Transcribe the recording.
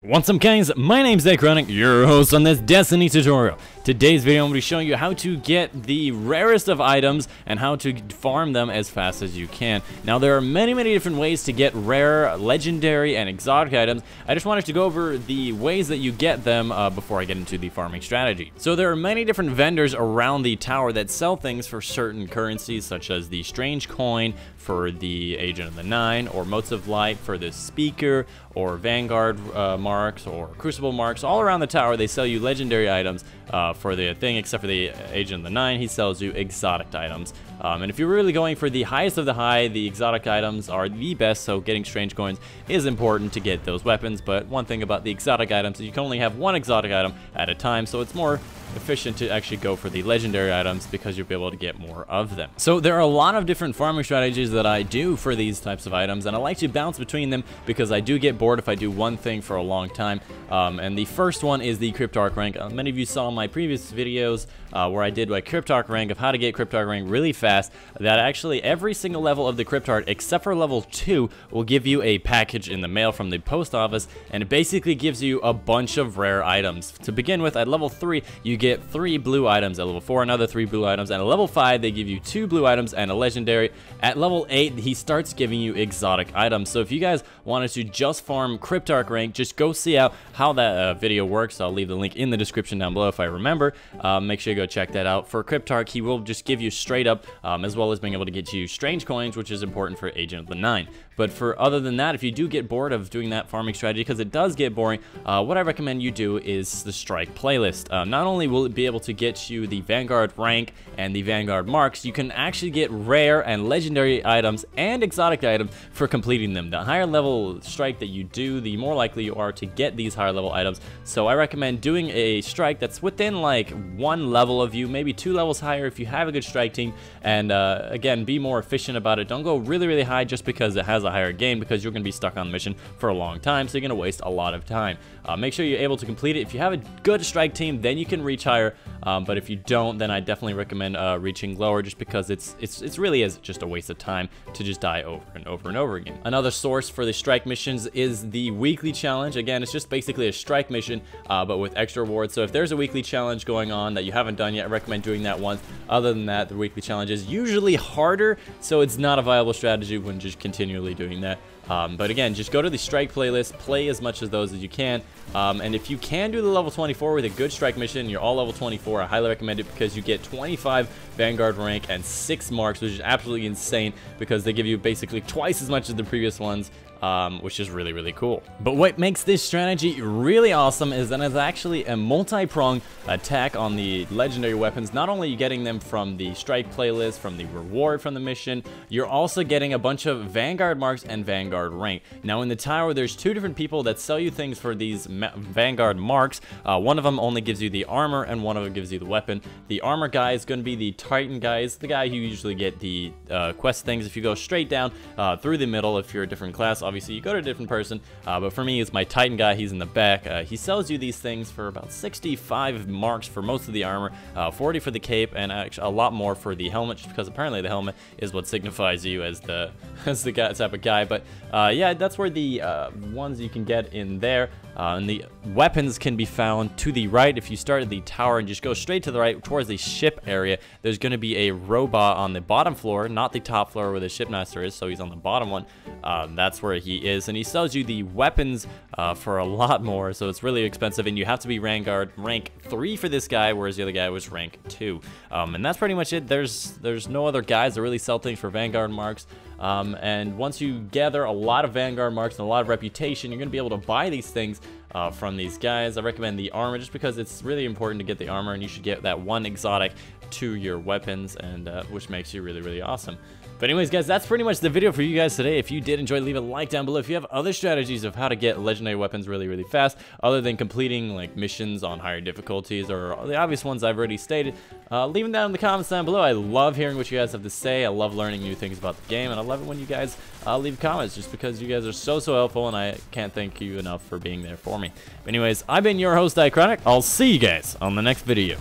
What's up guys, my name's Chronic, your host on this Destiny tutorial. Today's video I'm going to be showing you how to get the rarest of items and how to farm them as fast as you can. Now there are many different ways to get rare, legendary, and exotic items. I just wanted to go over the ways that you get them before I get into the farming strategy. So there are many different vendors around the tower that sell things for certain currencies, such as the Strange Coin for the Agent of the Nine, or Motes of Light for the Speaker, or Vanguard marks, or Crucible marks. All around the tower they sell you legendary items for the thing, except for the Agent of the Nine, he sells you exotic items. And if you're really going for the highest of the high, the exotic items are the best, so getting strange coins is important to get those weapons. But one thing about the exotic items is you can only have one exotic item at a time, so it's more efficient to actually go for the legendary items because you'll be able to get more of them. So there are a lot of different farming strategies that I do for these types of items, and I like to bounce between them because I do get bored if I do one thing for a long time. And the first one is the Cryptarch rank. Many of you saw my previous videos where I did my Cryptarch rank of how to get Cryptarch rank really fast, that actually every single level of the Cryptarch except for level 2 will give you a package in the mail from the post office, and it basically gives you a bunch of rare items. To begin with, at level 3 you get 3 blue items, at level 4 another 3 blue items, and at level 5 they give you 2 blue items and a legendary. At level 8 he starts giving you exotic items. So if you guys wanted to just farm Cryptarch rank, just go see out how that video works. I'll leave the link in the description down below if I remember. Make sure you go check that out. For Cryptarch, he will just give you straight up, as well as being able to get you strange coins, which is important for Agent of the Nine. But for other than that, if you do get bored of doing that farming strategy, because it does get boring, what I recommend you do is the Strike playlist. Not only will it be able to get you the Vanguard rank and the Vanguard marks, you can actually get rare and legendary items and exotic items for completing them. The higher level strike that you do, the more likely you are to get these higher level items. So I recommend doing a strike that's within like 1 level of you, maybe 2 levels higher if you have a good strike team. And again, be more efficient about it. Don't go really high just because it has a higher gain, because you're going to be stuck on the mission for a long time, so you're going to waste a lot of time. Make sure you're able to complete it. If you have a good strike team, then you can reach higher, but if you don't, then I definitely recommend reaching lower, just because it's really is just a waste of time to just die over and over again. Another source for the strike missions is the weekly challenge. Again, it's just basically a strike mission, but with extra rewards. So if there's a weekly challenge going on that you haven't done yet, I recommend doing that once. Other than that, the weekly challenge is usually harder, so it's not a viable strategy when just continually doing that. But again, just go to the strike playlist, play as much of those as you can, and if you can do the level 24 with a good strike mission, you're all level 24, I highly recommend it, because you get 25 Vanguard rank and 6 marks, which is absolutely insane, because they give you basically twice as much as the previous ones, which is really cool. But what makes this strategy really awesome is that it's actually a multi-pronged attack on the legendary weapons. Not only are you getting them from the strike playlist, from the reward from the mission, you're also getting a bunch of Vanguard marks and Vanguard rank. Now in the tower, there's 2 different people that sell you things for these Vanguard marks. One of them only gives you the armor, and one of them gives you the weapon. The armor guy is going to be the Titan guy. It's the guy who usually get the quest things. If you go straight down through the middle, if you're a different class, obviously you go to a different person, but for me it's my Titan guy. He's in the back. He sells you these things for about 65 marks for most of the armor, 40 for the cape, and actually a lot more for the helmet, just because apparently the helmet is what signifies you as the guy, type of guy. But yeah, that's where the ones you can get in there. And the weapons can be found to the right. If you start at the tower and just go straight to the right towards the ship area, there's going to be a robot on the bottom floor, not the top floor where the shipmaster is, so he's on the bottom one. That's where he is, and he sells you the weapons for a lot more, so it's really expensive, and you have to be Vanguard rank 3 for this guy, whereas the other guy was rank 2. And that's pretty much it. There's no other guys that really sell things for Vanguard marks. And once you gather a lot of Vanguard marks and a lot of reputation, you're going to be able to buy these things from these guys. I recommend the armor just because it's really important to get the armor, and you should get that 1 exotic to your weapons, and which makes you really awesome. But anyways guys, that's pretty much the video for you guys today. If you did enjoy, leave a like down below. If you have other strategies of how to get legendary weapons really fast, other than completing like missions on higher difficulties or the obvious ones I've already stated, leave them down in the comments down below. I love hearing what you guys have to say. I love learning new things about the game, and I love it when you guys leave comments, just because you guys are so helpful, and I can't thank you enough for being there for me. But anyways, I've been your host, Chronic. I'll see you guys on the next video.